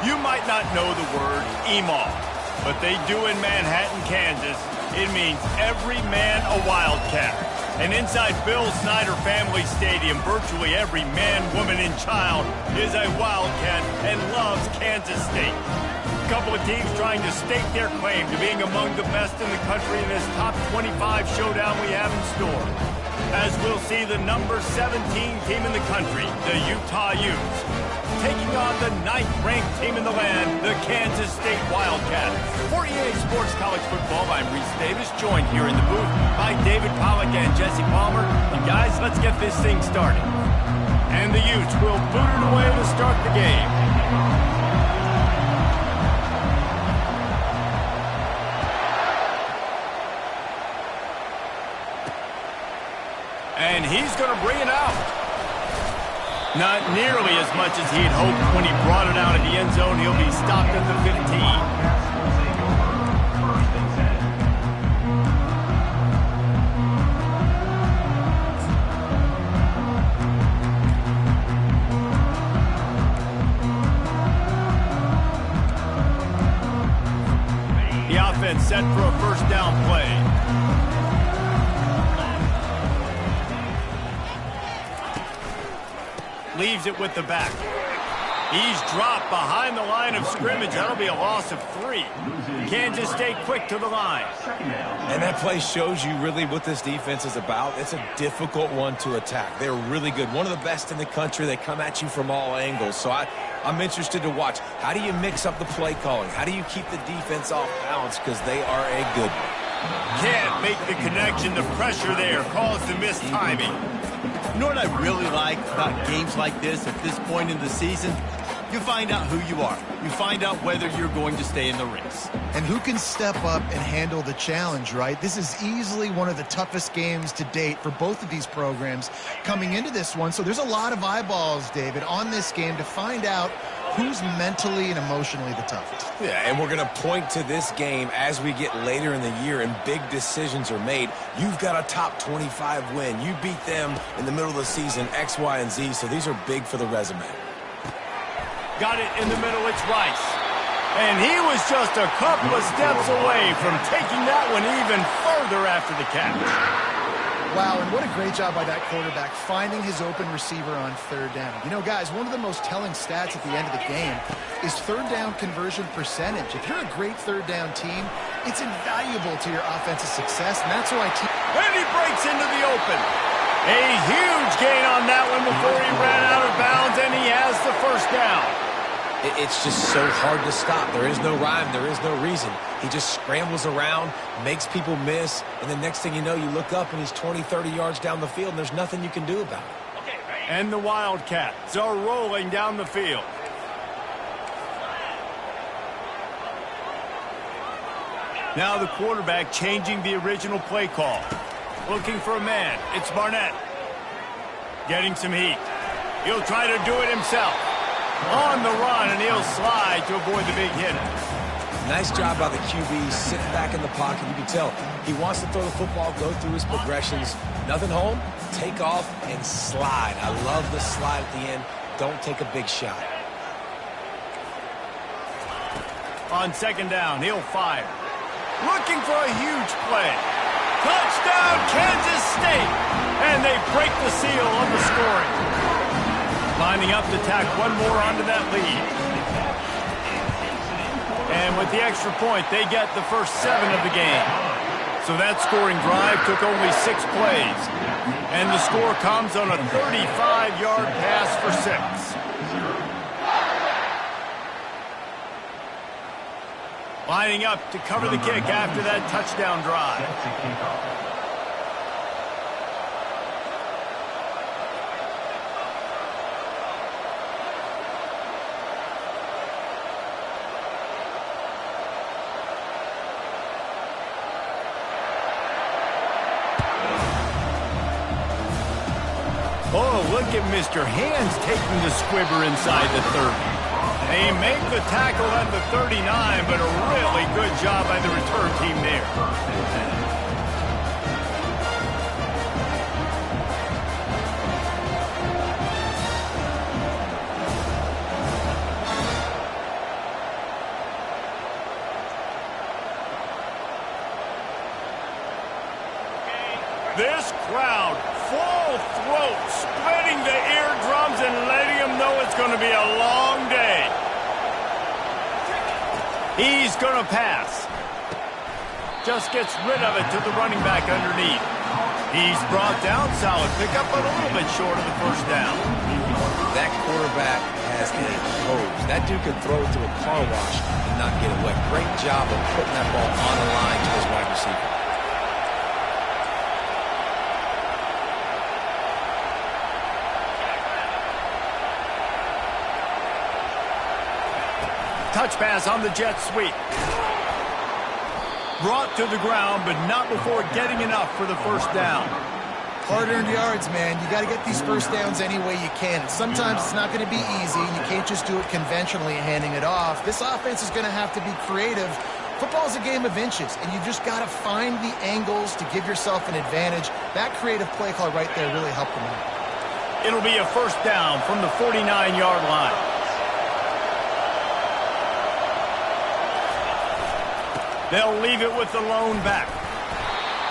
You might not know the word emaw, but they do in Manhattan, Kansas. It means every man a Wildcat. And inside Bill Snyder Family Stadium, virtually every man, woman, and child is a Wildcat and loves Kansas State. A couple of teams trying to stake their claim to being among the best in the country in this top 25 showdown we have in store. As we'll see the number 17 team in the country, the Utah Utes, taking on the 9th-ranked team in the land, the Kansas State Wildcats. For EA Sports College Football, I'm Reese Davis, joined here in the booth by David Pollack and Jesse Palmer. And guys, let's get this thing started. And the Utes will boot it away to start the game. And he's going to bring it out. Not nearly as much as he had hoped when he brought it out of the end zone. He'll be stopped at the 15. The offense set for a first down play. Leaves it with the back. He's dropped behind the line of scrimmage. That'll be a loss of 3. Kansas State quick to the line. And that play shows you really what this defense is about. It's a difficult one to attack. They're really good. One of the best in the country. They come at you from all angles. So I'm interested to watch. How do you mix up the play calling? How do you keep the defense off balance? Because they are a good one. Can't make the connection. The pressure there caused the missed timing. You know what I really like about games like this at this point in the season? You find out who you are. You find out whether you're going to stay in the race. And who can step up and handle the challenge, right? This is easily one of the toughest games to date for both of these programs coming into this one. So there's a lot of eyeballs, David, on this game to find out who's mentally and emotionally the toughest. Yeah, and we're going to point to this game as we get later in the year and big decisions are made. You've got a top 25 win. You beat them in the middle of the season, X, Y, and Z, so these are big for the resume. Got it in the middle, it's Rice. And he was just a couple of steps away from taking that one even further after the catch. Wow, and what a great job by that quarterback finding his open receiver on third down. You know, guys, one of the most telling stats at the end of the game is third down conversion percentage. If you're a great third down team, it's invaluable to your offensive success, and that's why And he breaks into the open. A huge gain on that one before he ran out of bounds, and he has the first down. It's just so hard to stop. There is no rhyme. There is no reason. He just scrambles around, makes people miss, and the next thing you know, you look up and he's 20, 30 yards down the field, and there's nothing you can do about it. And the Wildcats are rolling down the field. Now the quarterback changing the original play call. Looking for a man. It's Barnett. Getting some heat. He'll try to do it himself. On the run, and he'll slide to avoid the big hit. Nice job by the QB, sitting back in the pocket. You can tell he wants to throw the football, go through his progressions. Nothing home, take off, and slide. I love the slide at the end. Don't take a big shot. On second down, he'll fire. Looking for a huge play. Touchdown, Kansas State! And they break the seal of the scoring. Lining up to tack one more onto that lead. And with the extra point, they get the first 7 of the game. So that scoring drive took only 6 plays. And the score comes on a 35-yard pass for 6. Lining up to cover the kick after that touchdown drive. Oh, look at Mr. Hands taking the squibber inside the 30. They make the tackle at the 39, but a really good job by the return team there. This crowd, full throat, splitting the eardrums and letting them know it's going to be a long day. He's going to pass. Just gets rid of it to the running back underneath. He's brought down, solid pickup, but a little bit short of the first down. That quarterback has a hose. That dude could throw it to a car wash and not get it wet. Great job of putting that ball on the line to his wide receiver. Touch pass on the jet sweep. Brought to the ground, but not before getting enough for the first down. Hard-earned yards, man. You got to get these first downs any way you can. Sometimes it's not going to be easy, and you can't just do it conventionally handing it off. This offense is going to have to be creative. Football's a game of inches, and you just got to find the angles to give yourself an advantage. That creative play call right there really helped them out. It'll be a first down from the 49-yard line. They'll leave it with the lone back.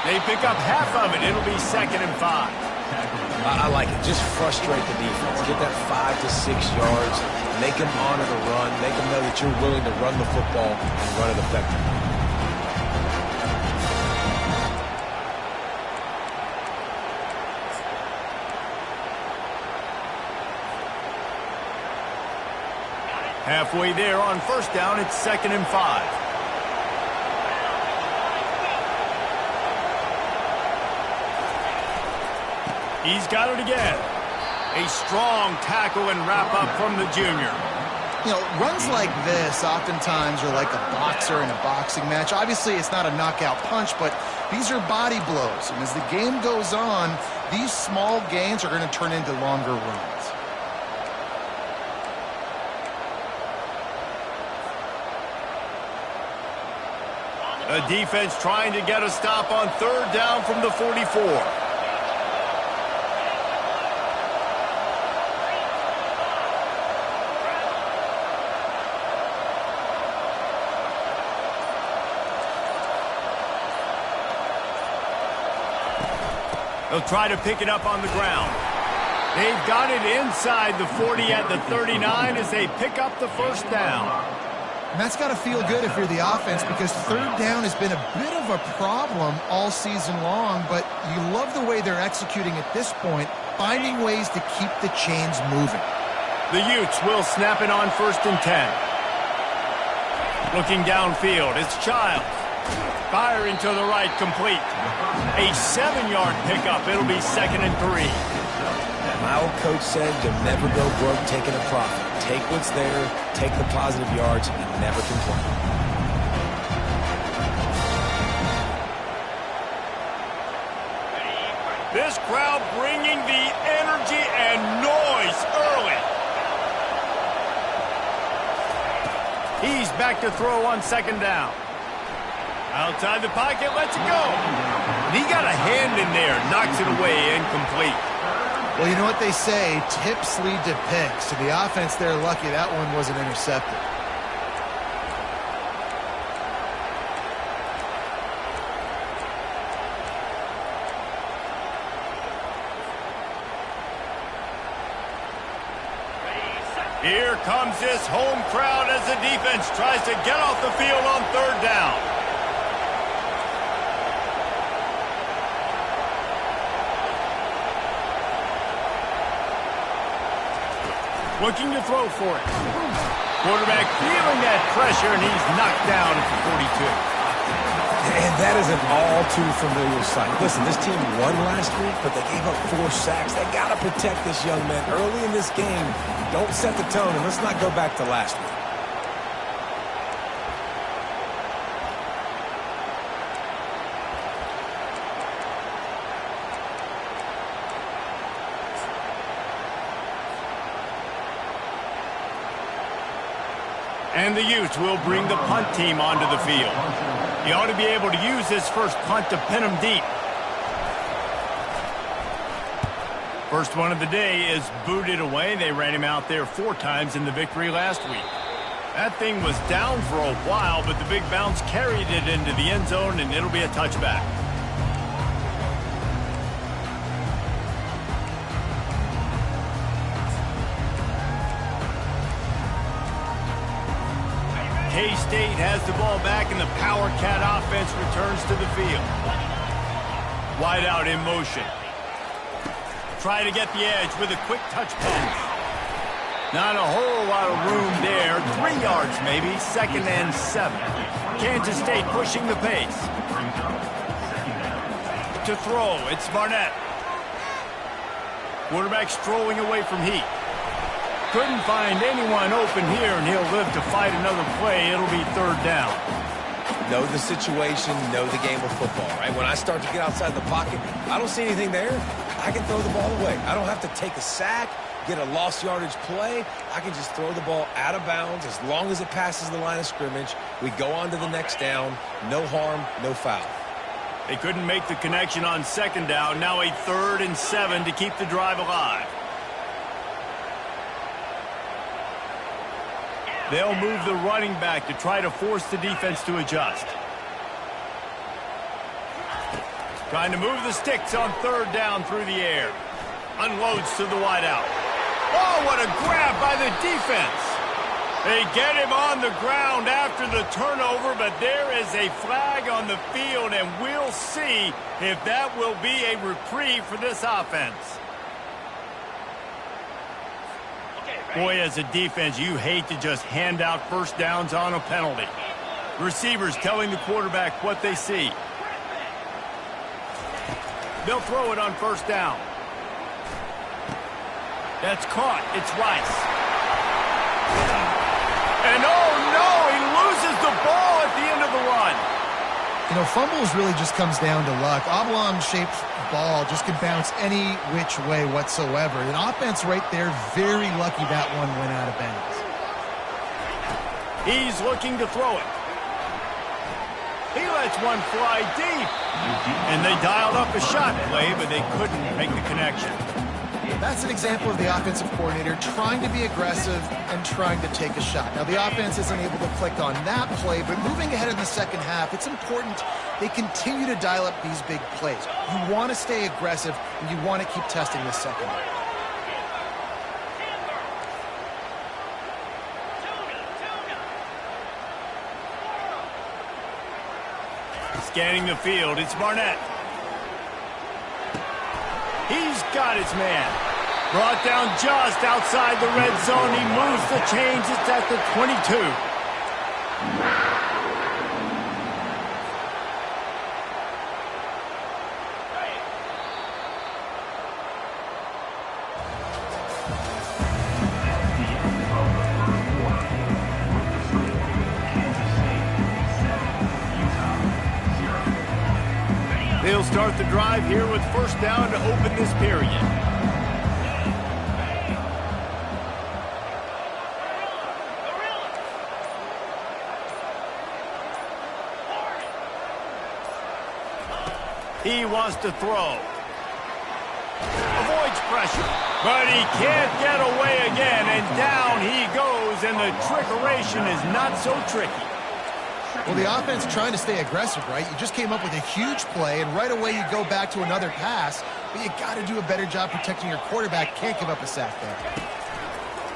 They pick up half of it. It'll be 2nd and 5. I like it. Just frustrate the defense. Get that 5 to 6 yards. Make them honor the run. Make them know that you're willing to run the football and run it effectively. Halfway there on first down, it's 2nd and 5. He's got it again. A strong tackle and wrap-up from the junior. You know, runs like this oftentimes are like a boxer in a boxing match. Obviously, it's not a knockout punch, but these are body blows. And as the game goes on, these small gains are going to turn into longer runs. The defense trying to get a stop on third down from the 44. They'll try to pick it up on the ground. They've got it inside the 40 at the 39 as they pick up the first down. And that's got to feel good if you're the offense, because third down has been a bit of a problem all season long, but you love the way they're executing at this point, finding ways to keep the chains moving. The Utes will snap it on 1st and 10. Looking downfield, it's Childs. Firing to the right, complete. A 7-yard pickup. It'll be 2nd and 3. My old coach said you'll never go broke taking a profit. Take what's there, take the positive yards, and never complain. This crowd bringing the energy and noise early. He's back to throw on 2nd down. Outside the pocket, lets it go. And he got a hand in there, knocks it away, incomplete. Well, you know what they say, tips lead to picks. To the offense, they're lucky that one wasn't intercepted. Here comes this home crowd as the defense tries to get off the field on third down. Looking to throw for it. Quarterback feeling that pressure, and he's knocked down at the 42. And that is an all too familiar sight. Listen, this team won last week, but they gave up 4 sacks. They got to protect this young man early in this game. Don't set the tone, and let's not go back to last week. And the Utes will bring the punt team onto the field. He ought to be able to use his first punt to pin him deep. First one of the day is booted away. They ran him out there 4 times in the victory last week. That thing was down for a while, but the big bounce carried it into the end zone, and it'll be a touchback. K-State has the ball back, and the Power Cat offense returns to the field. Wide out in motion. Try to get the edge with a quick touch pass. Not a whole lot of room there. 3 yards maybe, 2nd and 7. Kansas State pushing the pace. To throw, it's Barnett. Quarterback strolling away from heat. Couldn't find anyone open here, and he'll live to fight another play. It'll be 3rd down. Know the situation, know the game of football, right? When I start to get outside the pocket, I don't see anything there. I can throw the ball away. I don't have to take a sack, get a lost yardage play. I can just throw the ball out of bounds as long as it passes the line of scrimmage. We go on to the next down. No harm, no foul. They couldn't make the connection on 2nd down. Now a 3rd and 7 to keep the drive alive. They'll move the running back to try to force the defense to adjust. Trying to move the sticks on 3rd down through the air. Unloads to the wideout. Oh, what a grab by the defense. They get him on the ground after the turnover, but there is a flag on the field, and we'll see if that will be a reprieve for this offense. Boy, as a defense, you hate to just hand out 1st downs on a penalty. Receivers telling the quarterback what they see. They'll throw it on 1st down. That's caught. It's Rice. And oh no, he loses the ball at the end of the run. You know, fumbles really just comes down to luck. Oblong-shaped ball just can bounce any which way whatsoever. An offense right there, very lucky that one went out of bounds. He's looking to throw it. He lets one fly deep. And they dialed up a shot play, but they couldn't make the connection. That's an example of the offensive coordinator trying to be aggressive and trying to take a shot. Now, the offense isn't able to click on that play, but moving ahead in the 2nd half, it's important they continue to dial up these big plays. You want to stay aggressive, and you want to keep testing this secondary. Scanning the field, it's Barnett. He's got his man. Brought down just outside the red zone. He moves the chains. It's at the 22. They'll start the drive here with 1st down to open this period. He wants to throw. Avoids pressure, but he can't get away again, and down he goes, and the trickeration is not so tricky. Well, the offense trying to stay aggressive, right? You just came up with a huge play, and right away you go back to another pass, but you got to do a better job protecting your quarterback. Can't give up a sack there.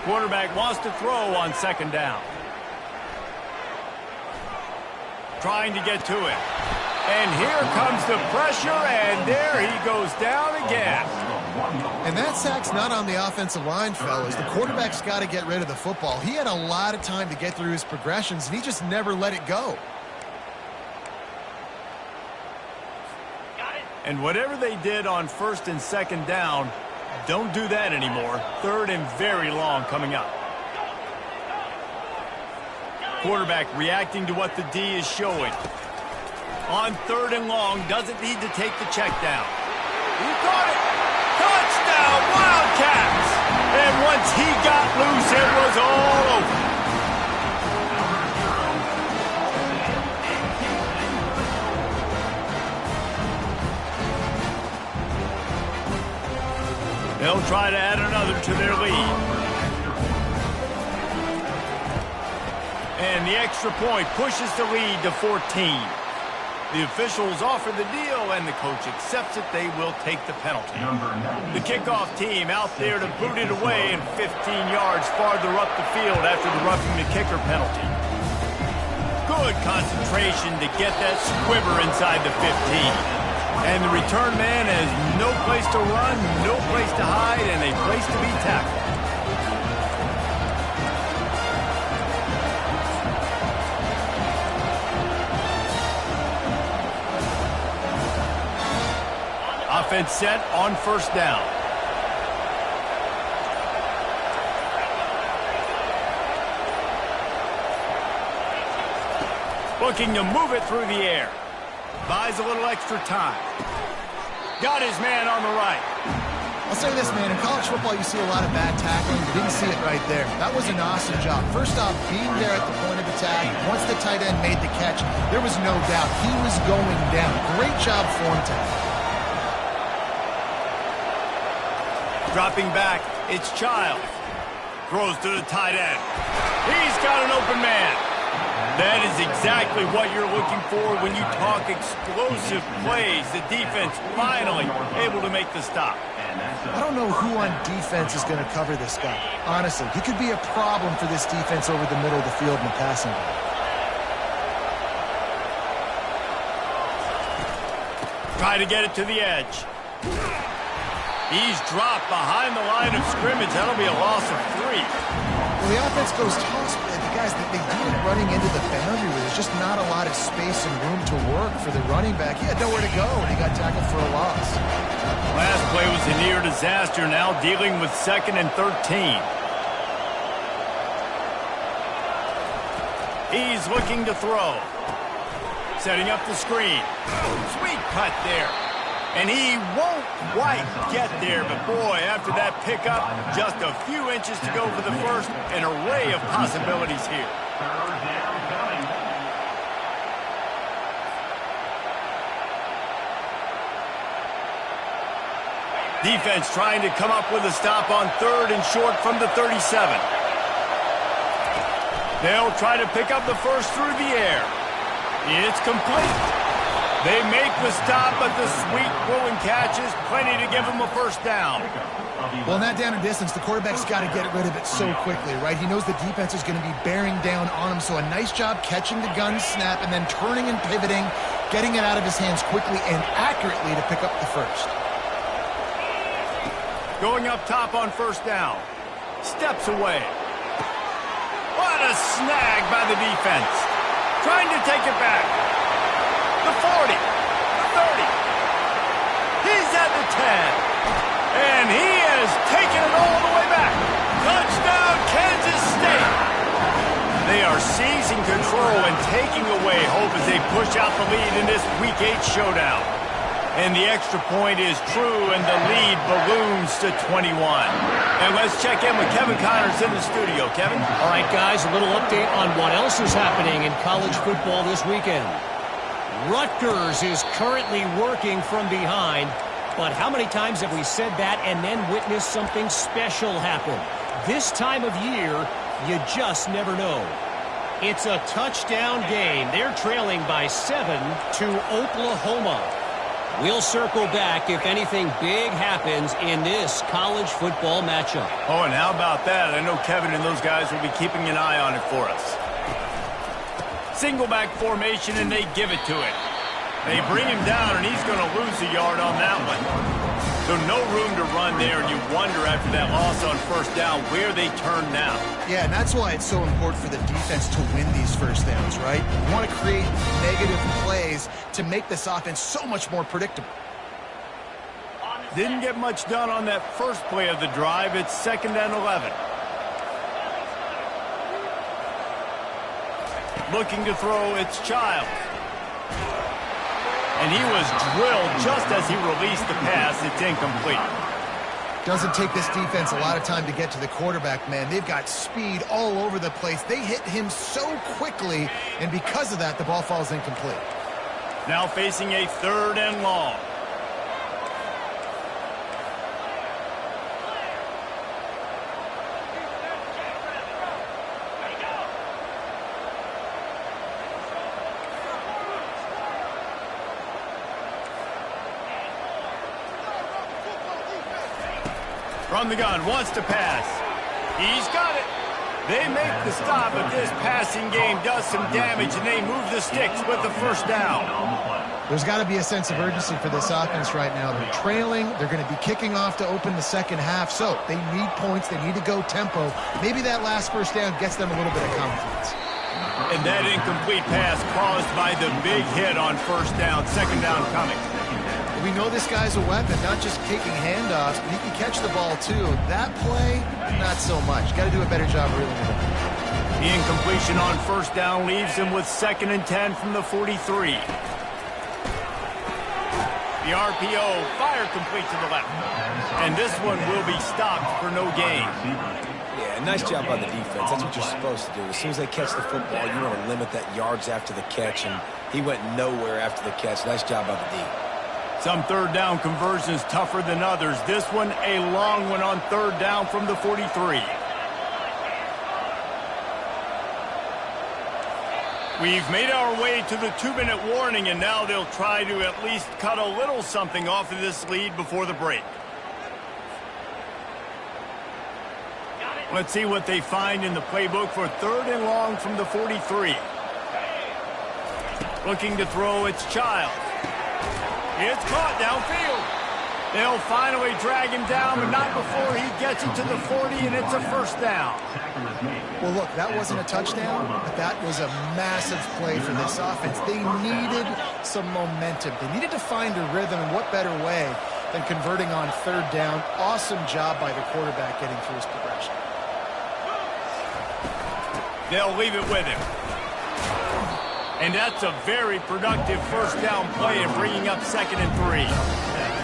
Quarterback wants to throw on 2nd down. Trying to get to it. And here comes the pressure, and there he goes down again. And that sack's not on the offensive line, fellas. The quarterback's got to get rid of the football. He had a lot of time to get through his progressions, and he just never let it go. And whatever they did on 1st and 2nd down, don't do that anymore. 3rd and very long coming up. Quarterback reacting to what the D is showing. On 3rd and long, doesn't need to take the check down. He caught it! Touchdown, Wildcats! And once he got loose, it was all over. They'll try to add another to their lead. And the extra point pushes the lead to 14. The officials offer the deal, and the coach accepts it. They will take the penalty. The kickoff team out there to boot it away and 15 yards farther up the field after the roughing the kicker penalty. Good concentration to get that squiver inside the 15. And the return man has no place to run, no place to hide, and a place to be tackled. Offense set on first down. Looking to move it through the air. Buys a little extra time. Got his man on the right. I'll say this, man. In college football, you see a lot of bad tackling. You didn't see it right there. That was an awesome job. First off, being there at the point of attack. Once the tight end made the catch, there was no doubt he was going down. Great job for him, Dropping back, it's Child. Throws to the tight end. He's got an open man. That is exactly what you're looking for when you talk explosive plays. The defense finally able to make the stop. I don't know who on defense is going to cover this guy. Honestly, he could be a problem for this defense over the middle of the field in the passing game. Try to get it to the edge. He's dropped behind the line of scrimmage. That'll be a loss of 3. Well, the offense goes toss, but the guys, they do it running into the boundary where there's just not a lot of space and room to work for the running back. He had nowhere to go, and he got tackled for a loss. Last play was a near disaster, now dealing with 2nd and 13. He's looking to throw. Setting up the screen. Sweet cut there. And he won't quite get there, but boy, after that pickup, just a few inches to go for the first. An array of possibilities here. Defense trying to come up with a stop on 3rd and short from the 37. They'll try to pick up the first through the air. It's complete. They make the stop, but the sweet throwing catch is plenty to give them a first down. Well, in that down and distance, the quarterback's got to get rid of it so quickly, right? He knows the defense is going to be bearing down on him, so a nice job catching the gun snap and then turning and pivoting, getting it out of his hands quickly and accurately to pick up the first. Going up top on first down. Steps away. What a snag by the defense. Trying to take it back. The 40, the 30. He's at the 10. And he has taken it all the way back. Touchdown, Kansas State. They are seizing control and taking away hope as they push out the lead in this Week 8 showdown. And the extra point is true, and the lead balloons to 21. And let's check in with Kevin Connors in the studio. Kevin? All right, guys, a little update on what else is happening in college football this weekend. Rutgers is currently working from behind, but how many times have we said that and then witnessed something special happen? This time of year, you just never know. It's a touchdown game. They're trailing by 7 to Oklahoma. We'll circle back if anything big happens in this college football matchup. Oh, and how about that? I know Kevin and those guys will be keeping an eye on it for us. Single back formation, and they give it to him. They bring him down, and he's going to lose a yard on that one. So no room to run there, and you wonder after that loss on first down where they turn now. Yeah, and that's why it's so important for the defense to win these first downs, right? You want to create negative plays to make this offense so much more predictable. Didn't get much done on that first play of the drive. It's 2nd and 11. Looking to throw, it's Child. And he was drilled just as he released the pass. It's incomplete. Doesn't take this defense a lot of time to get to the quarterback, man. They've got speed all over the place. They hit him so quickly, and because of that, the ball falls incomplete. Now facing a 3rd and long. From the gun, wants to pass. He's got it. They make the stop, but this passing game does some damage, and they move the sticks with the first down. There's got to be a sense of urgency for this offense right now. They're trailing. They're going to be kicking off to open the second half, so they need points. They need to go tempo. Maybe that last first down gets them a little bit of confidence. And that incomplete pass caused by the big hit on first down, second down coming. We know this guy's a weapon, not just taking handoffs, but he can catch the ball too. That play, not so much. Got to do a better job reeling it in. The incompletion on first down leaves him with 2nd and 10 from the 43. The RPO, fire complete to the left. And this one will be stopped for no gain. Yeah, nice job by the defense. That's what you're supposed to do. As soon as they catch the football, you want to limit that yards after the catch, and he went nowhere after the catch. Nice job by the D. Some third down conversions tougher than others. This one a long one on third down from the 43. We've made our way to the 2-minute warning, and now they'll try to at least cut a little something off of this lead before the break. Let's see what they find in the playbook for 3rd and long from the 43. Looking to throw, it's Childs. It's caught downfield. They'll finally drag him down, but not before he gets it to the 40, and it's a first down. Well, look, that wasn't a touchdown, but that was a massive play for this offense. They needed some momentum. They needed to find a rhythm, and what better way than converting on third down. Awesome job by the quarterback getting through his progression. They'll leave it with him. And that's a very productive first down play and bringing up 2nd and 3.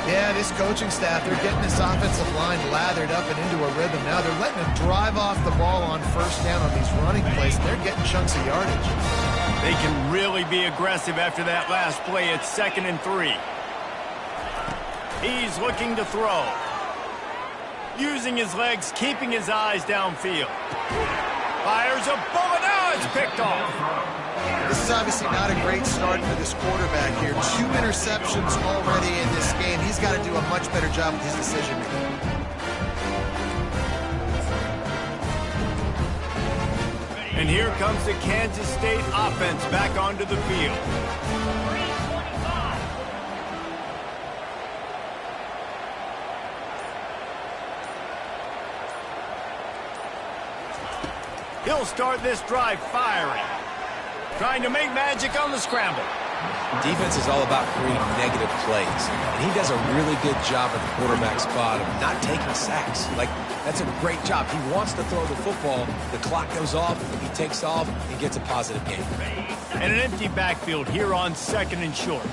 Yeah, this coaching staff, they're getting this offensive line lathered up and into a rhythm now. They're letting them drive off the ball on first down on these running plays, and they're getting chunks of yardage. They can really be aggressive after that last play. It's 2nd and 3. He's looking to throw. Using his legs, keeping his eyes downfield. Fires a bullet. Now it's picked off. This is obviously not a great start for this quarterback here. 2 interceptions already in this game. He's got to do a much better job with his decision making. And here comes the Kansas State offense back onto the field. He'll start this drive firing. Trying to make magic on the scramble. Defense is all about creating negative plays, and he does a really good job at the quarterback spot of not taking sacks. Like, that's a great job. He wants to throw the football. The clock goes off. He takes off and gets a positive gain. And an empty backfield here on 2nd and short.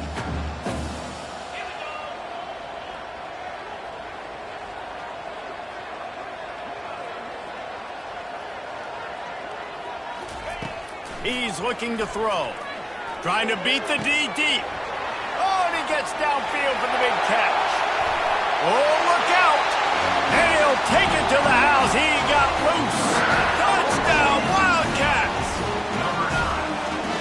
He's looking to throw. Trying to beat the D deep. Oh, and he gets downfield for the big catch. Oh, look out. And he'll take it to the house. He got loose. Touchdown, Wildcats.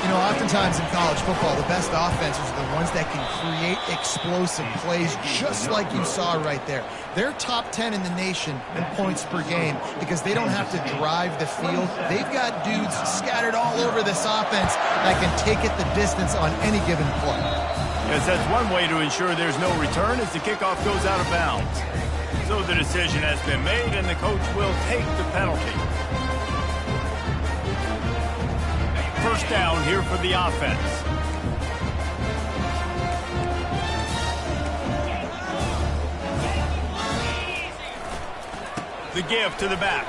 You know, oftentimes in college football, the best offenses are the ones that can create explosive plays, just like you saw right there. They're top 10 in the nation in points per game because they don't have to drive the field. They've got dudes scattered all over this offense that can take it the distance on any given play. Yes, that's one way to ensure there's no return as the kickoff goes out of bounds. So the decision has been made, and the coach will take the penalty. First down here for the offense. The give to the back.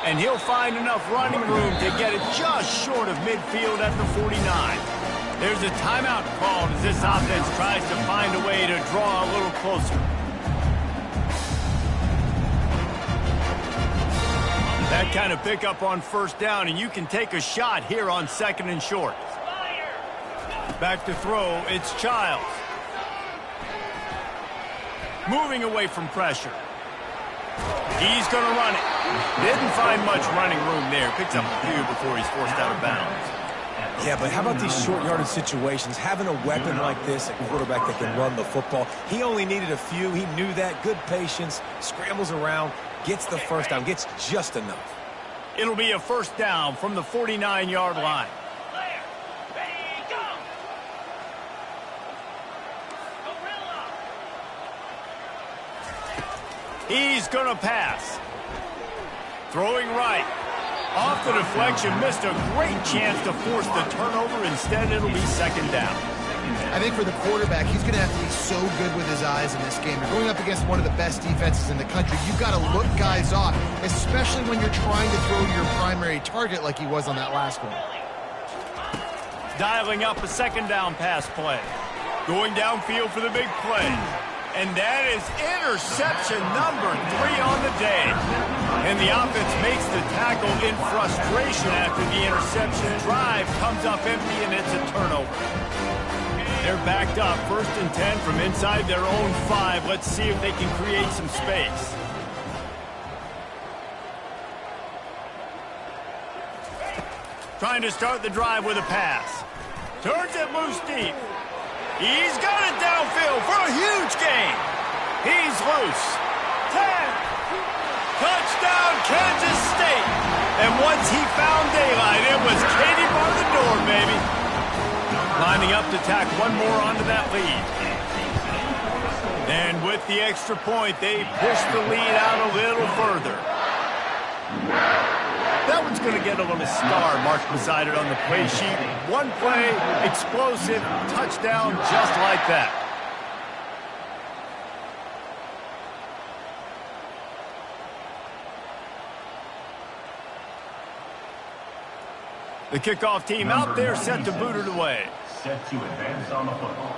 And he'll find enough running room to get it just short of midfield at the 49. There's a timeout called as this offense tries to find a way to draw a little closer. That kind of pickup on first down, and you can take a shot here on 2nd and short. Back to throw, it's Childs. Moving away from pressure. He's going to run it. Didn't find much running room there. Picks up a few before he's forced out of bounds. Yeah, but how about these short yardage situations? Having a weapon like this, a quarterback that can run the football, he only needed a few. He knew that. Good patience, scrambles around, gets the first down, gets just enough. It'll be a first down from the 49-yard line. He's going to pass. Throwing right. Off the deflection, missed a great chance to force the turnover. Instead, it'll be second down. I think for the quarterback, he's going to have to be so good with his eyes in this game. You're going up against one of the best defenses in the country. You've got to look guys off, especially when you're trying to throw to your primary target like he was on that last one. Dialing up a second down pass play. Going downfield for the big play. And that is interception number 3 on the day. And the offense makes the tackle in frustration after the interception. Drive comes up empty, and it's a turnover. They're backed up, 1st and 10 from inside their own 5. Let's see if they can create some space. Trying to start the drive with a pass. Turns it loose deep. He's got it downfield for a huge gain. He's loose. 10. Touchdown, Kansas State. And once he found daylight, it was Katie bar the door, baby. Lining up to tack one more onto that lead. And with the extra point, they push the lead out a little further. That one's going to get a little star marked beside it on the play sheet. One play, explosive, touchdown, just like that. The kickoff team out there set to boot it away. Set to advance on the football.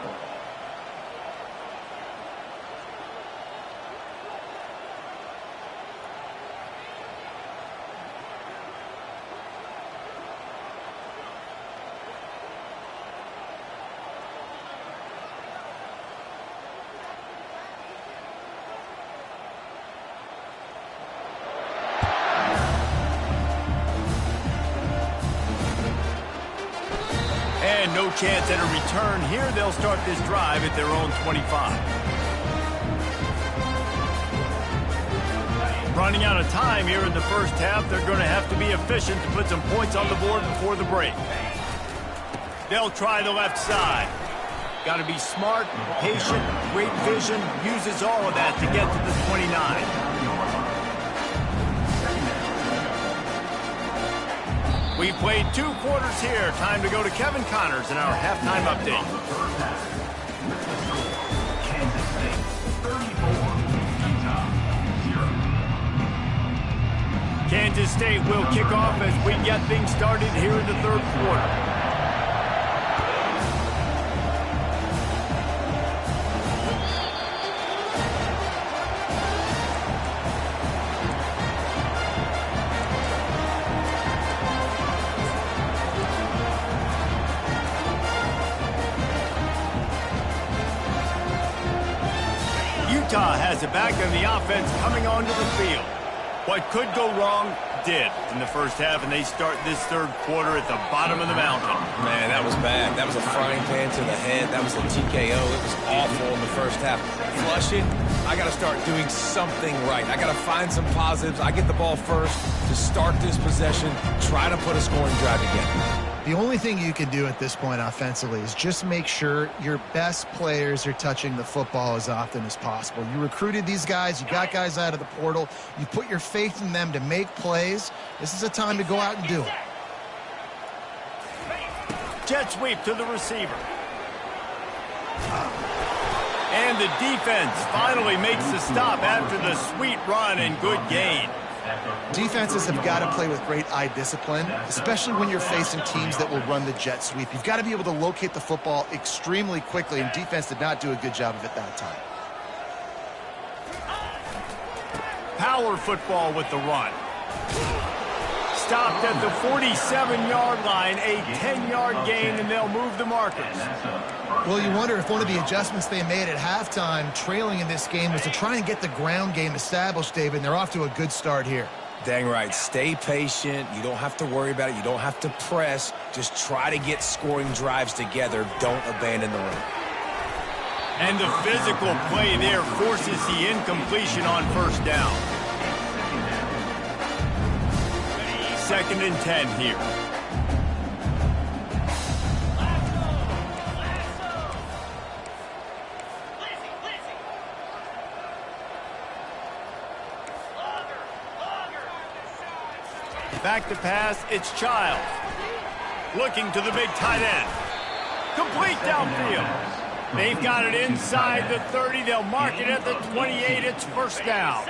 No chance at a return here. They'll start this drive at their own 25. Running out of time here in the first half. They're going to have to be efficient to put some points on the board before the break. They'll try the left side. Got to be smart, patient, great vision. Uses all of that to get to the 29. We played 2 quarters here. Time to go to Kevin Connors in our halftime update. Kansas State 34, Utah 0. Kansas State will kick off as we get things started here in the 3rd quarter. Utah has it back on the offense coming onto the field. What could go wrong did in the first half, and they start this 3rd quarter at the bottom of the mountain. Man, that was bad. That was a frying pan to the head. That was a TKO. It was awful in the first half. Flush it. I got to start doing something right. I got to find some positives. I get the ball first to start this possession, try to put a scoring drive together. The only thing you can do at this point offensively is just make sure your best players are touching the football as often as possible. You recruited these guys. You got guys out of the portal. You put your faith in them to make plays. This is a time to go out and do it. Jet sweep to the receiver. And the defense finally makes the stop after the sweet run and good gain. Defenses have got to play with great eye discipline, especially when you're facing teams that will run the jet sweep. You've got to be able to locate the football extremely quickly, and defense did not do a good job of it that time. Power football with the run. Stopped at the 47-yard line, a 10-yard gain, and they'll move the markers. Well, you wonder if one of the adjustments they made at halftime, trailing in this game, was to try and get the ground game established, David, and they're off to a good start here. Dang right. Stay patient. You don't have to worry about it. You don't have to press. Just try to get scoring drives together. Don't abandon the run. And the physical play there forces the incompletion on first down. 2nd and 10 here. Back to pass, it's Childs. Looking to the big tight end. Complete downfield. They've got it inside the 30. They'll mark it at the 28. It's first down.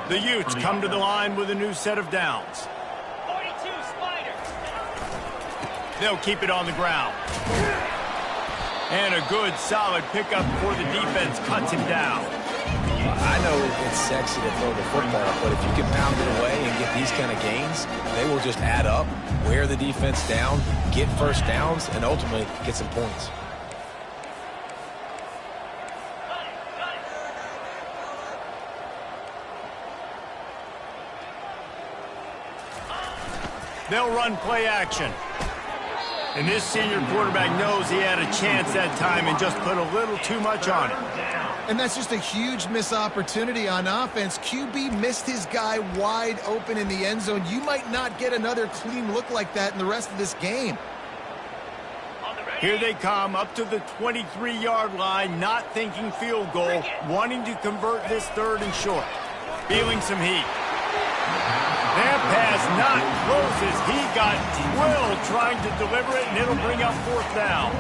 The Utes come to the line with a new set of downs. 42 Spider. They'll keep it on the ground. And a good, solid pickup before the defense cuts him down. I know it's sexy to throw the football, but if you can pound it away and get these kind of gains, they will just add up, wear the defense down, get first downs, and ultimately get some points. They'll run play action. And this senior quarterback knows he had a chance that time and just put a little too much on it. And that's just a huge missed opportunity on offense. QB missed his guy wide open in the end zone. You might not get another clean look like that in the rest of this game. Here they come up to the 23-yard line, not thinking field goal, wanting to convert this 3rd and short. Feeling some heat. That pass not close as he got drilled trying to deliver it, and it'll bring up 4th down.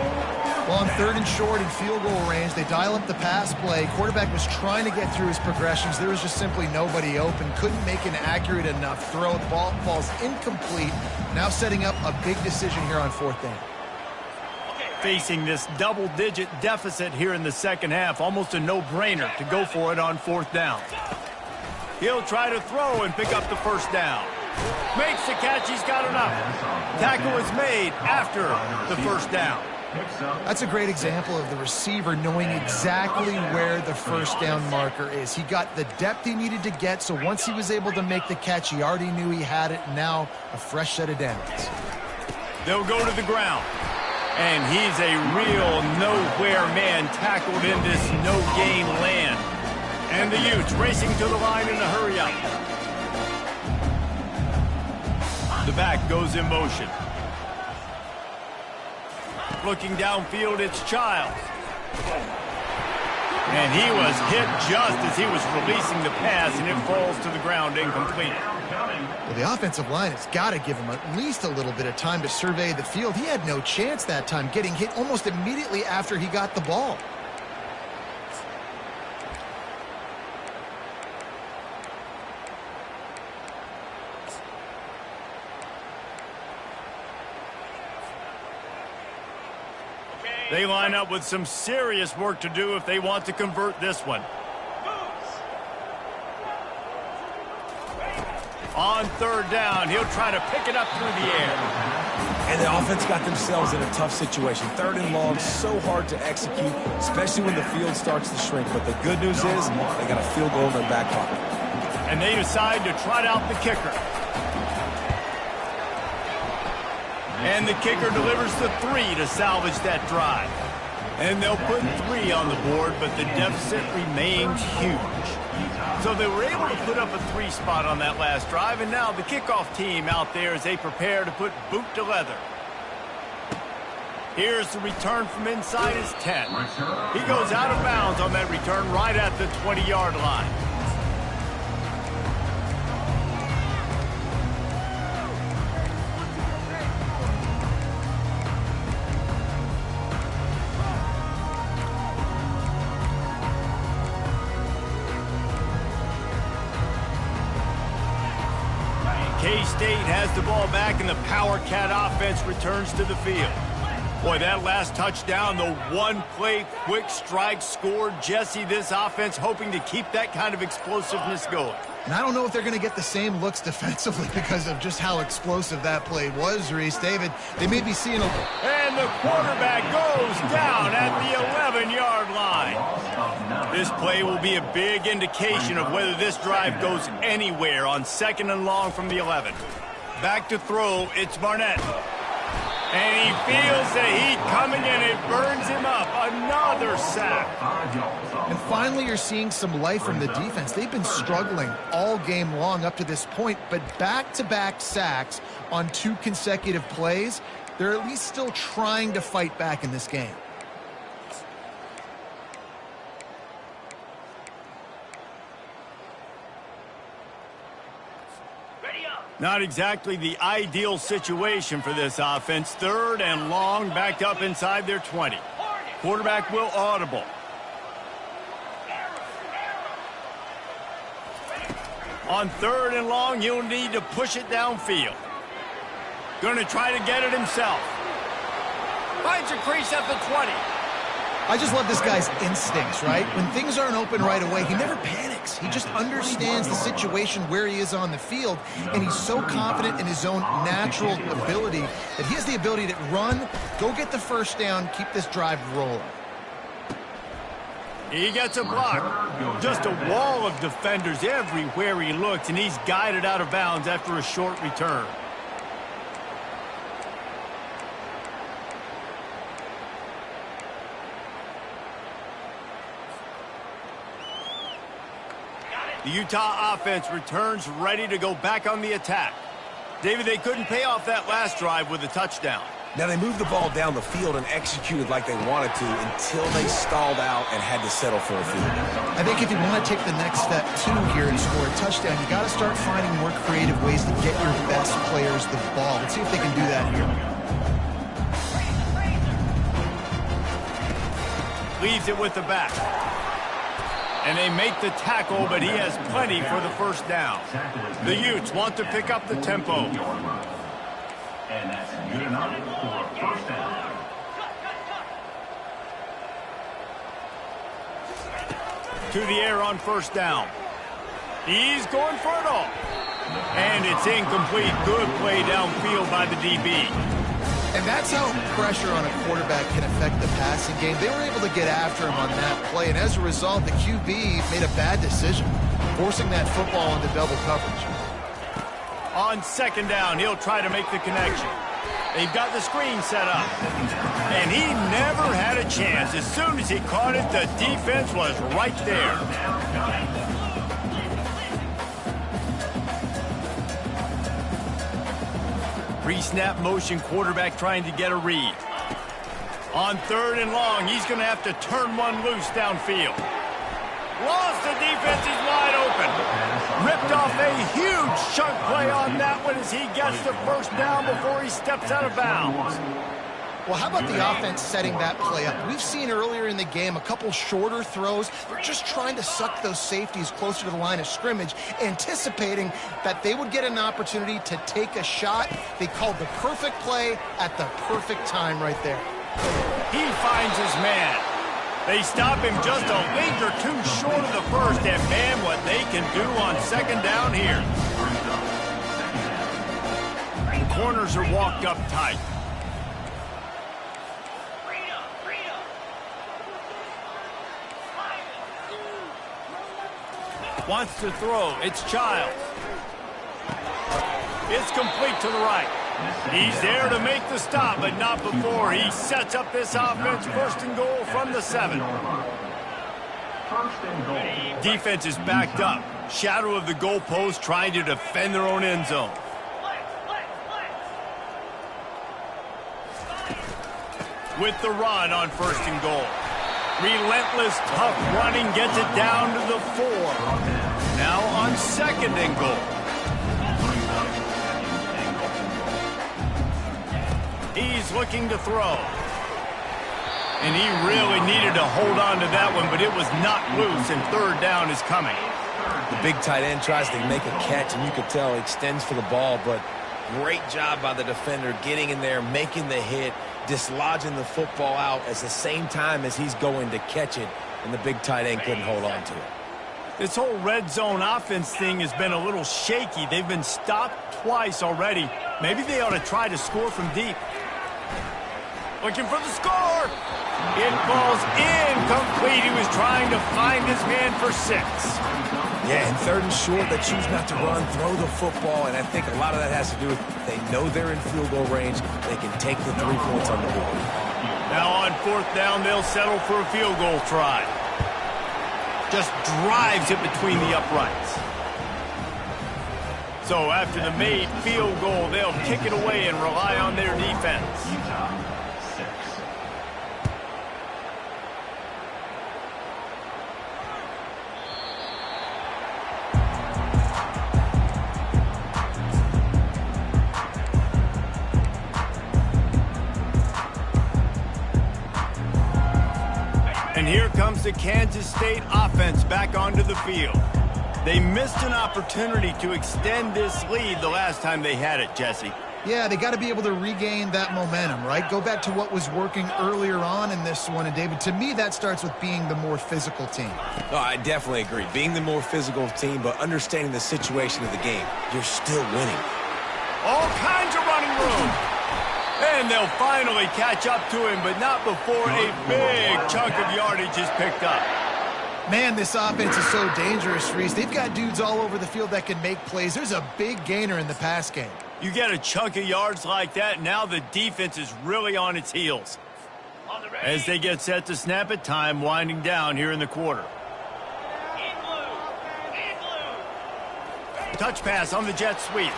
Well, on 3rd and short in field goal range, they dial up the pass play. Quarterback was trying to get through his progressions. There was just simply nobody open. Couldn't make an accurate enough throw. The ball falls incomplete. Now setting up a big decision here on 4th down. Facing this double-digit deficit here in the 2nd half, almost a no-brainer to go for it on 4th down. He'll try to throw and pick up the 1st down. Makes the catch. He's got enough. Tackle is made after the 1st down. That's a great example of the receiver knowing exactly where the 1st down marker is. He got the depth he needed to get, so once he was able to make the catch, he already knew he had it. Now a fresh set of downs. They'll go to the ground. And he's a real nowhere man tackled in this no-gain land. And the Utes racing to the line in a hurry-up. The back goes in motion. Looking downfield, it's Childs. And he was hit just as he was releasing the pass, and it falls to the ground incomplete. Well, the offensive line has got to give him at least a little bit of time to survey the field. He had no chance that time, getting hit almost immediately after he got the ball. They line up with some serious work to do if they want to convert this one. On 3rd down, he'll try to pick it up through the air. And the offense got themselves in a tough situation. 3rd and long, so hard to execute, especially when the field starts to shrink. But the good news is they got a field goal in their back pocket. And they decide to trot out the kicker. And the kicker delivers the 3 to salvage that drive. And they'll put 3 on the board, but the deficit remains huge. So they were able to put up a 3 spot on that last drive, and now the kickoff team out there as they prepare to put boot to leather. Here's the return from inside his 10. He goes out of bounds on that return right at the 20-yard line. K-State has the ball back, and the Power Cat offense returns to the field. Boy, that last touchdown, the one-play quick strike scored. Jesse, this offense hoping to keep that kind of explosiveness going. And I don't know if they're going to get the same looks defensively because of just how explosive that play was, Reese. David, they may be seeing a... And the quarterback goes down at the 11-yard line. This play will be a big indication of whether this drive goes anywhere on 2nd and long from the 11. Back to throw, it's Barnett. And he feels the heat coming and it burns him up. Another sack. And finally, you're seeing some life from the defense. They've been struggling all game long up to this point, but back-to-back sacks on 2 consecutive plays, they're at least still trying to fight back in this game. Not exactly the ideal situation for this offense. 3rd and long, backed up inside their 20. Quarterback will audible. On 3rd and long, he'll need to push it downfield. Going to try to get it himself. Finds a crease at the 20. I just love this guy's instincts, right? When things aren't open right away, he never panics. He just understands the situation where he is on the field, and he's so confident in his own natural ability that he has the ability to run, go get the first down, keep this drive rolling. He gets a block. Just a wall of defenders everywhere he looks, and he's guided out of bounds after a short return. The Utah offense returns ready to go back on the attack. David, they couldn't pay off that last drive with a touchdown. Now, they moved the ball down the field and executed like they wanted to until they stalled out and had to settle for a field. I think if you want to take the next step, too, here and score a touchdown, you got to start finding more creative ways to get your best players the ball. Let's see if they can do that here. Leaves it with the back. And they make the tackle, but he has plenty for the first down. The Utes want to pick up the tempo. And that's good enough for a first down. To the air on first down. He's going for it all. And it's incomplete. Good play downfield by the DB. And that's how pressure on a quarterback can affect the passing game. They were able to get after him on that play, and as a result, the QB made a bad decision, forcing that football into double coverage. On second down, he'll try to make the connection. They've got the screen set up. And he never had a chance. As soon as he caught it, the defense was right there. Pre-snap motion, quarterback trying to get a read. On 3rd and long, he's going to have to turn one loose downfield. Lost, the defense is wide open. Ripped off a huge chunk play on that one as he gets the first down before he steps out of bounds. Well, how about the offense setting that play up? We've seen earlier in the game a couple shorter throws. They're just trying to suck those safeties closer to the line of scrimmage, anticipating that they would get an opportunity to take a shot. They called the perfect play at the perfect time right there. He finds his man. They stop him just a length or two short of the first, and man, what they can do on second down here. The corners are walked up tight. Wants to throw. It's Childs. It's complete to the right. He's there to make the stop, but not before he sets up this offense. 1st and goal from the 7. Defense is backed up. Shadow of the goalpost, trying to defend their own end zone. With the run on 1st and goal. Relentless, tough running gets it down to the 4. Now on 2nd and goal. He's looking to throw. And he really needed to hold on to that one, but it was not loose, and 3rd down is coming. The big tight end tries to make a catch, and you could tell he extends for the ball, but great job by the defender getting in there, making the hit, dislodging the football out at the same time as he's going to catch it, and the big tight end couldn't hold on to it. This whole red zone offense thing has been a little shaky. They've been stopped twice already. Maybe they ought to try to score from deep. Looking for the score. It falls incomplete. He was trying to find his man for 6. Yeah, and third and short, they choose not to run, throw the football, and I think a lot of that has to do with they know they're in field goal range. They can take the 3 points on the board. Now on fourth down, they'll settle for a field goal try. Just drives it between the uprights. So after the made field goal, they'll kick it away and rely on their defense. Utah, 6. And here comes the Kansas State offense back onto the field. They missed an opportunity to extend this lead the last time they had it, Jesse. Yeah, they got to be able to regain that momentum, right? Go back to what was working earlier on in this one. And, David, to me, that starts with being the more physical team. No, I definitely agree. Being the more physical team, but understanding the situation of the game. You're still winning. All kinds of running room. And they'll finally catch up to him, but not before a big chunk of yardage is picked up. Man, this offense is so dangerous, Reese. They've got dudes all over the field that can make plays. There's a big gainer in the pass game. You get a chunk of yards like that, now the defense is really on its heels. As they get set to snap it, time winding down here in the quarter. Touch pass on the jet sweep.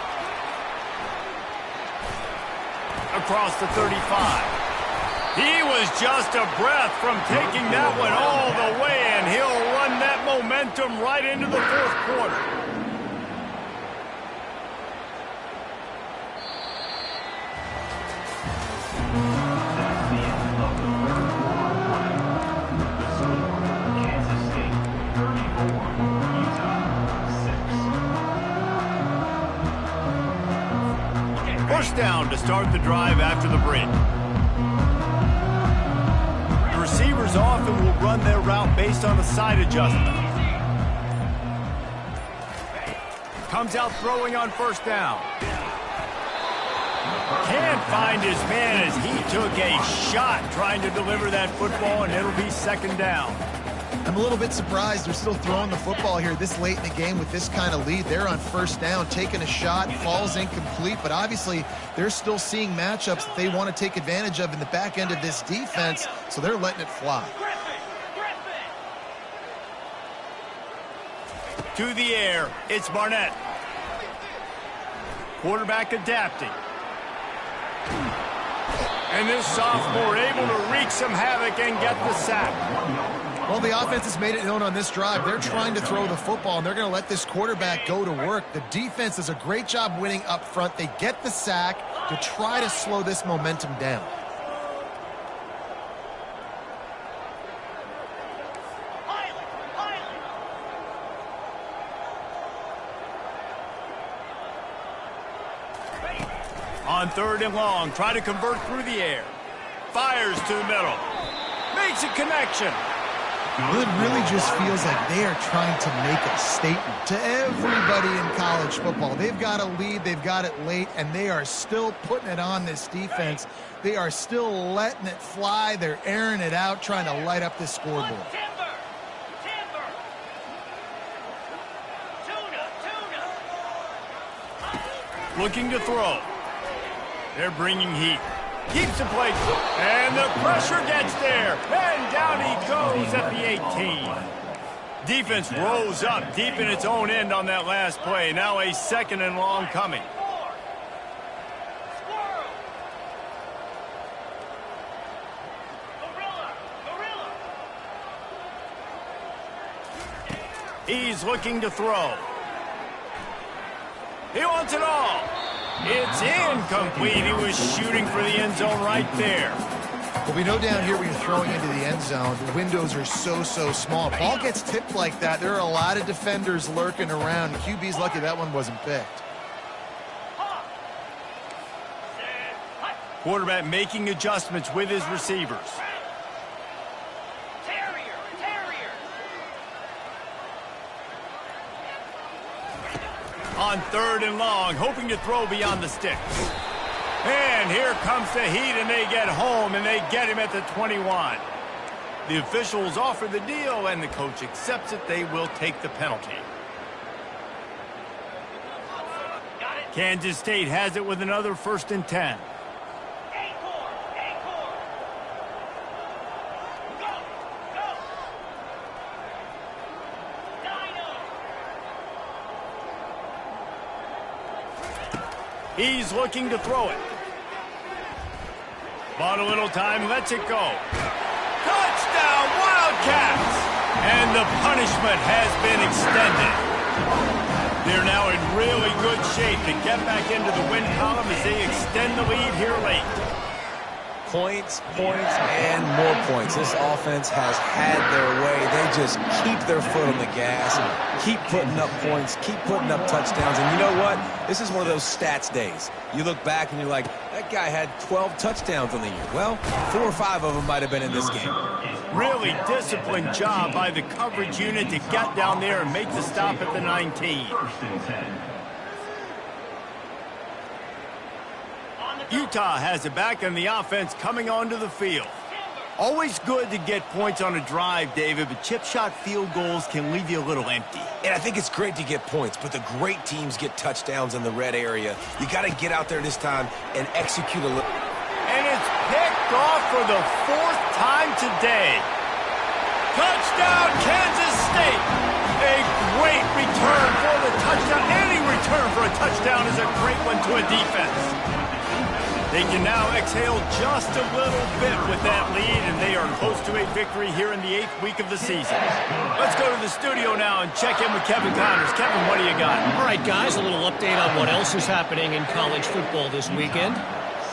Across the 35. He was just a breath from taking that one all the way, and he'll run that momentum right into the fourth quarter. That's the end of the third quarter. The score, Kansas State 34, Utah 6. First down to start the drive after the break. The receivers often will run their route based on a side adjustment. Comes out throwing on first down. Can't find his man as he took a shot trying to deliver that football, and it'll be second down. I'm a little bit surprised they're still throwing the football here this late in the game with this kind of lead. They're on first down, taking a shot, falls incomplete, but obviously they're still seeing matchups that they want to take advantage of in the back end of this defense, so they're letting it fly. To the air, it's Barnett. Quarterback adapting. And this sophomore able to wreak some havoc and get the sack. Well, the offense has made it known on this drive. They're trying to throw the football, and they're going to let this quarterback go to work. The defense does a great job winning up front. They get the sack to try to slow this momentum down. On third and long, try to convert through the air. Fires to the middle. Makes a connection. It really just feels like they are trying to make a statement to everybody in college football. They've got a lead, they've got it late, and they are still putting it on this defense. They are still letting it fly. They're airing it out, trying to light up this scoreboard. Looking to throw. They're bringing heat. Keeps the plate. And the pressure gets there. And down he goes at the 18. Defense rose up deep in its own end on that last play. Now a second and long coming. He's looking to throw. He wants it all. It's incomplete. He was shooting for the end zone right there. Well, we know down here when you're throwing into the end zone, the windows are so small. Ball gets tipped like that, there are a lot of defenders lurking around. QB's lucky that one wasn't picked. Quarterback making adjustments with his receivers. On third and long, hoping to throw beyond the sticks. And here comes the heat, and they get home, and they get him at the 21. The officials offer the deal, and the coach accepts it. They will take the penalty. Kansas State has it with another 1st and 10. He's looking to throw it. Bought a little time, lets it go. Touchdown, Wildcats! And the punishment has been extended. They're now in really good shape to get back into the win column as they extend the lead here late. Points, points, and more points. This offense has had their way. They just keep their foot on the gas, keep putting up points, keep putting up touchdowns. And you know what? This is one of those stats days. You look back and you're like, that guy had 12 touchdowns on the year. Well, 4 or 5 of them might have been in this game. Really disciplined job by the coverage unit to get down there and make the stop at the 19. 1st and 10. Utah has it back and the offense coming onto the field. Always good to get points on a drive, David, but chip shot field goals can leave you a little empty. And I think it's great to get points, but the great teams get touchdowns in the red area. You got to get out there this time and execute a little. And it's picked off for the 4th time today. Touchdown, Kansas State. A great return for the touchdown. Any return for a touchdown is a great one to a defense. They can now exhale just a little bit with that lead, and they are close to a victory here in the 8th week of the season. Let's go to the studio now and check in with Kevin Connors. Kevin, what do you got? All right, guys, a little update on what else is happening in college football this weekend.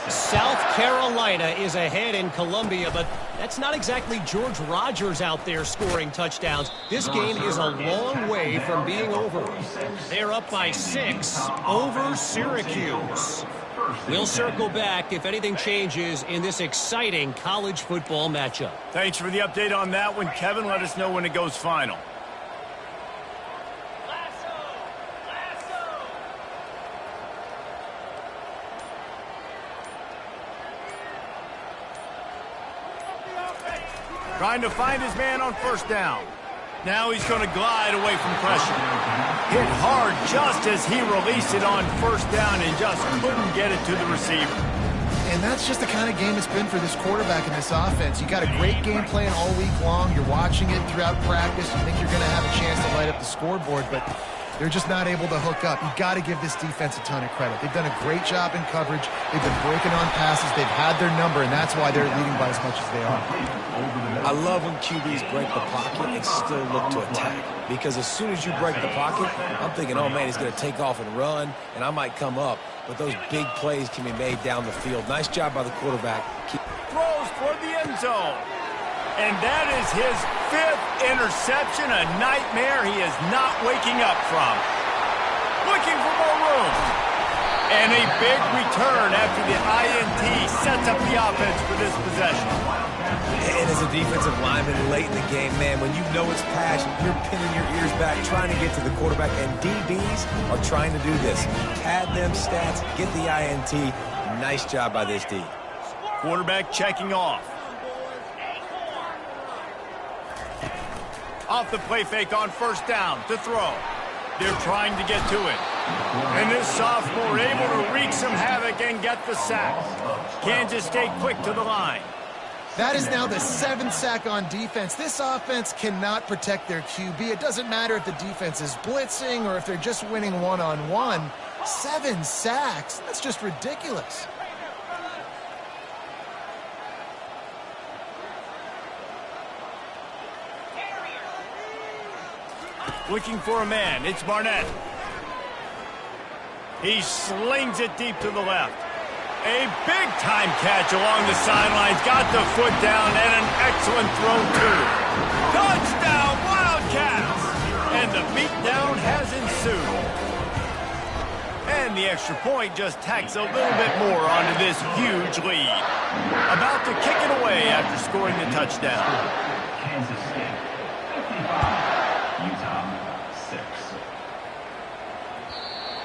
South Carolina is ahead in Columbia, but that's not exactly George Rogers out there scoring touchdowns. This game is a long way from being over. They're up by 6 over Syracuse. We'll circle back if anything changes in this exciting college football matchup. Thanks for the update on that one, Kevin. Let us know when it goes final. Trying to find his man on 1st down. Now he's going to glide away from pressure. Hit hard just as he released it on 1st down and just couldn't get it to the receiver. And that's just the kind of game it's been for this quarterback in this offense. You got a great game plan all week long. You're watching it throughout practice. You think you're going to have a chance to light up the scoreboard, but they're just not able to hook up. You got to give this defense a ton of credit. They've done a great job in coverage. They've been breaking on passes. They've had their number, and that's why they're leading by as much as they are. I love when QBs break the pocket and still look to attack. Because as soon as you break the pocket, I'm thinking, oh, man, he's going to take off and run, and I might come up. But those big plays can be made down the field. Nice job by the quarterback. Throws for the end zone. And that is his 5th interception, a nightmare he is not waking up from. Looking for more room. And a big return after the INT sets up the offense for this possession. And as a defensive lineman late in the game, man, when you know it's passion, you're pinning your ears back, trying to get to the quarterback, and DBs are trying to do this. Pad them stats, get the INT. Nice job by this D. Quarterback checking off. Off the play fake on 1st down to throw. They're trying to get to it. And this sophomore able to wreak some havoc and get the sack. Kansas State quick to the line. That is now the 7th sack on defense. This offense cannot protect their QB. It doesn't matter if the defense is blitzing or if they're just winning one-on-one. 7 sacks? That's just ridiculous. Looking for a man. It's Barnett. He slings it deep to the left. A big-time catch along the sidelines. Got the foot down and an excellent throw, too. Touchdown, Wildcats! And the beatdown has ensued. And the extra point just tacks a little bit more onto this huge lead. About to kick it away after scoring the touchdown. Kansas State 55, Utah 6.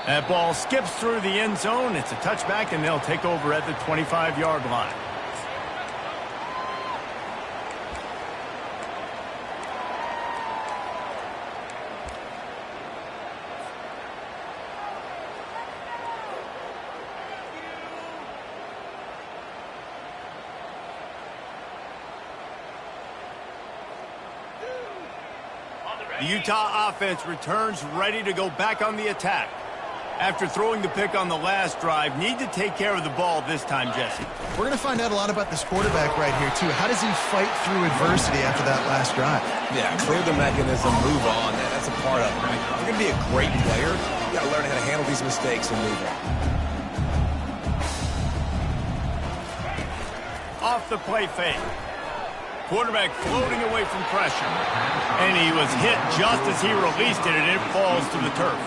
That ball skips through the end zone. It's a touchback, and they'll take over at the 25-yard line. The Utah offense returns ready to go back on the attack. After throwing the pick on the last drive, need to take care of the ball this time, Jesse. We're going to find out a lot about this quarterback right here, too. How does he fight through adversity after that last drive? Yeah, clear the mechanism, move on. That's a part of it, right? If you're going to be a great player, you got to learn how to handle these mistakes and move on. Off the play fake. Quarterback floating away from pressure. And he was hit just as he released it, and it falls to the turf.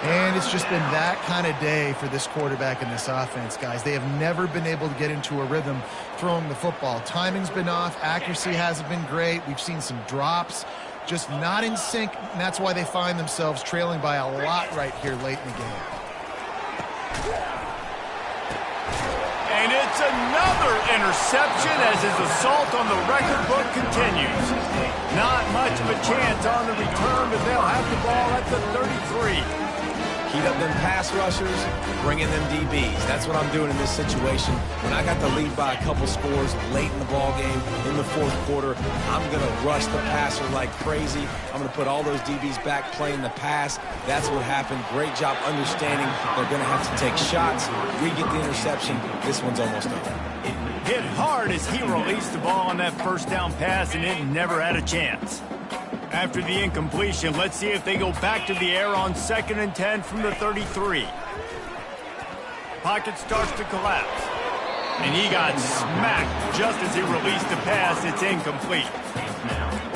And it's just been that kind of day for this quarterback and this offense, guys. They have never been able to get into a rhythm throwing the football. Timing's been off. Accuracy hasn't been great. We've seen some drops. Just not in sync, and that's why they find themselves trailing by a lot right here late in the game. And it's another interception as his assault on the record book continues. Not much of a chance on the return, but they'll have the ball at the 33. Heat up them pass rushers, bring in them DBs. That's what I'm doing in this situation. When I got the lead by a couple scores late in the ball game, in the fourth quarter, I'm going to rush the passer like crazy. I'm going to put all those DBs back playing the pass. That's what happened. Great job understanding they're going to have to take shots. We get the interception. This one's almost over. Hit hard as he released the ball on that first down pass, and it never had a chance. After the incompletion, let's see if they go back to the air on 2nd and 10 from the 33. Pocket starts to collapse. And he got smacked just as he released the pass. It's incomplete.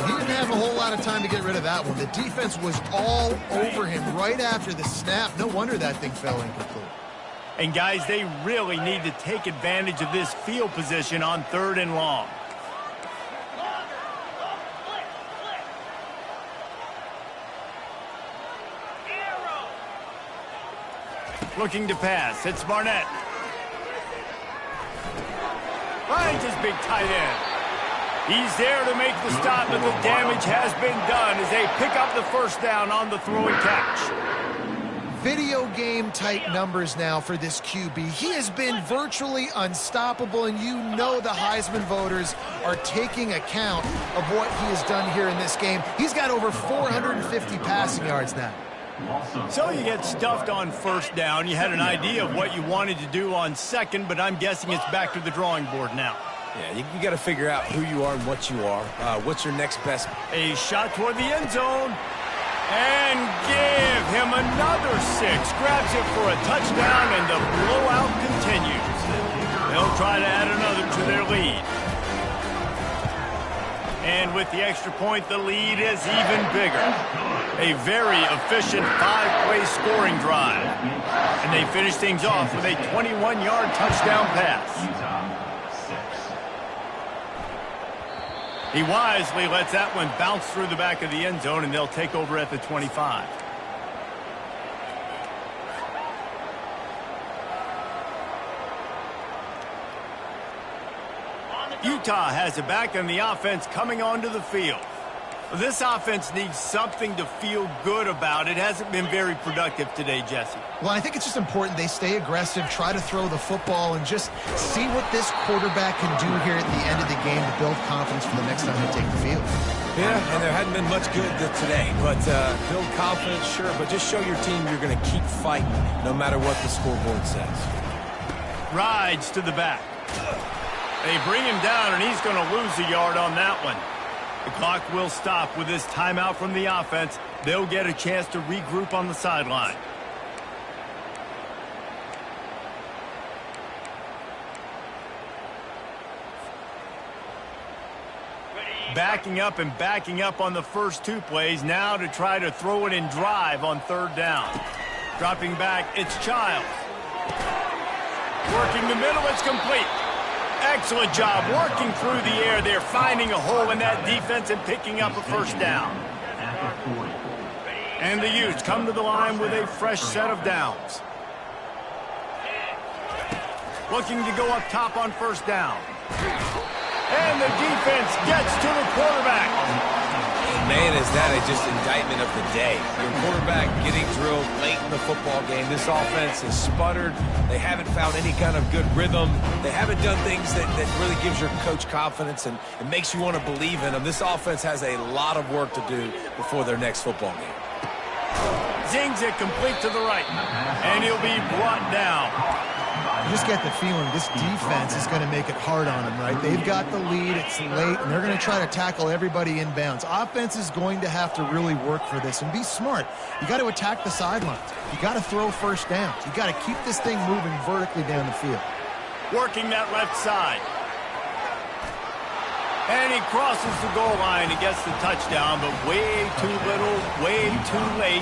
He didn't have a whole lot of time to get rid of that one. The defense was all over him right after the snap. No wonder that thing fell incomplete. And guys, they really need to take advantage of this field position on 3rd and long. Looking to pass. It's Barnett. Finds his big tight end. He's there to make the stop, but the damage has been done as they pick up the first down on the throw and catch. Video game type numbers now for this QB. He has been virtually unstoppable, and you know the Heisman voters are taking account of what he has done here in this game. He's got over 450 passing yards now. So you get stuffed on first down. You had an idea of what you wanted to do on second, but I'm guessing it's back to the drawing board now. Yeah, you got to figure out who you are and what you are. What's your next best? A shot toward the end zone. And give him another 6. Grabs it for a touchdown, and the blowout continues. They'll try to add another to their lead. And with the extra point, the lead is even bigger. A very efficient 5-play scoring drive. And they finish things off with a 21-yard touchdown pass. He wisely lets that one bounce through the back of the end zone, and they'll take over at the 25. Utah has it back, and the offense coming onto the field. This offense needs something to feel good about. It hasn't been very productive today, Jesse. Well, I think it's just important they stay aggressive, try to throw the football, and just see what this quarterback can do here at the end of the game to build confidence for the next time they take the field. Yeah, and there hadn't been much good today, but build confidence, sure, but just show your team you're going to keep fighting no matter what the scoreboard says. Rides to the back. They bring him down, and he's going to lose a yard on that one. The clock will stop with this timeout from the offense. They'll get a chance to regroup on the sideline. Backing up and backing up on the first 2 plays, now to try to throw it in drive on 3rd down. Dropping back, it's Childs. Working the middle, it's complete. Excellent job working through the air there, finding a hole in that defense and picking up a first down. And the Utes come to the line with a fresh set of downs. Looking to go up top on first down. And the defense gets to the quarterback. Man, is that just indictment of the day. Your quarterback getting drilled late in the football game. This offense has sputtered. They haven't found any kind of good rhythm. They haven't done things that really gives your coach confidence and makes you want to believe in them. This offense has a lot of work to do before their next football game. Zings it complete to the right, and he'll be brought down. You just get the feeling this defense is going to make it hard on them, right? They've got the lead, it's late, and they're going to try to tackle everybody inbounds. Offense is going to have to really work for this and be smart. You got to attack the sidelines. You got to throw first downs. You got to keep this thing moving vertically down the field. Working that left side. And he crosses the goal line and gets the touchdown, but way too little, way too late.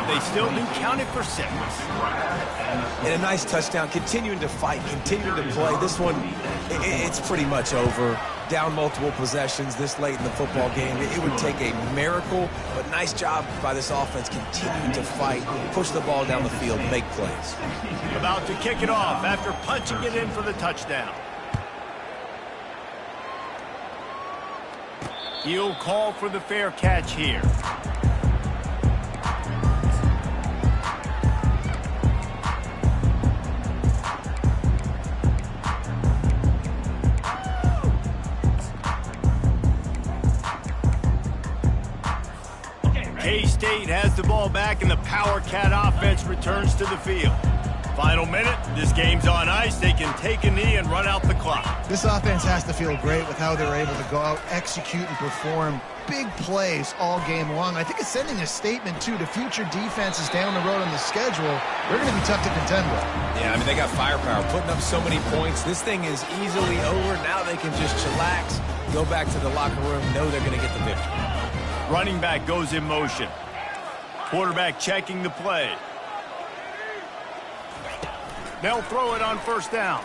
They still do count it for 6. And a nice touchdown, continuing to fight, continuing to play. This one, it's pretty much over. Down multiple possessions this late in the football game. It would take a miracle, but nice job by this offense continuing to fight, push the ball down the field, make plays. About to kick it off after punching it in for the touchdown. He'll call for the fair catch here. K-State has the ball back, and the Power Cat offense returns to the field. Final minute, this game's on ice. They can take a knee and run out the clock. This offense has to feel great with how they're able to go out, execute, and perform big plays all game long. I think it's sending a statement, too, to future defenses down the road on the schedule. They're going to be tough to contend with. Yeah, I mean, they got firepower, putting up so many points. This thing is easily over. Now they can just chillax, go back to the locker room, know they're going to get the victory. Running back goes in motion. Quarterback checking the play. They'll throw it on first down.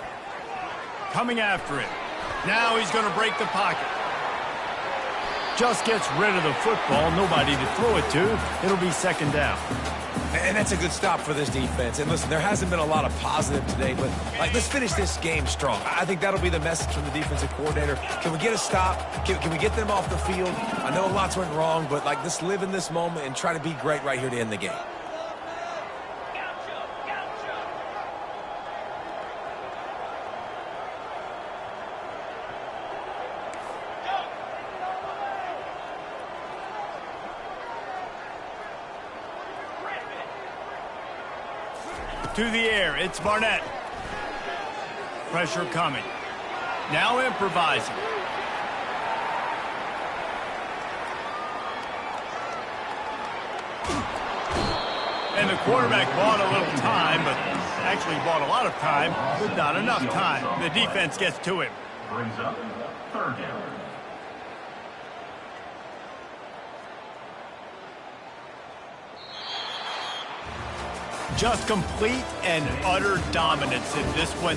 Coming after it. Now he's going to break the pocket. Just gets rid of the football. Nobody to throw it to. It'll be second down. And that's a good stop for this defense. And listen, there hasn't been a lot of positive today, but let's finish this game strong. I think that'll be the message from the defensive coordinator. Can we get a stop? Can we get them off the field? I know lots went wrong, but let's live in this moment and try to be great right here to end the game. To the air, it's Barnett. Pressure coming. Now improvising. And the quarterback bought a little time, but actually bought a lot of time, but not enough time. The defense gets to him. Brings up third down. Just complete and utter dominance in this one.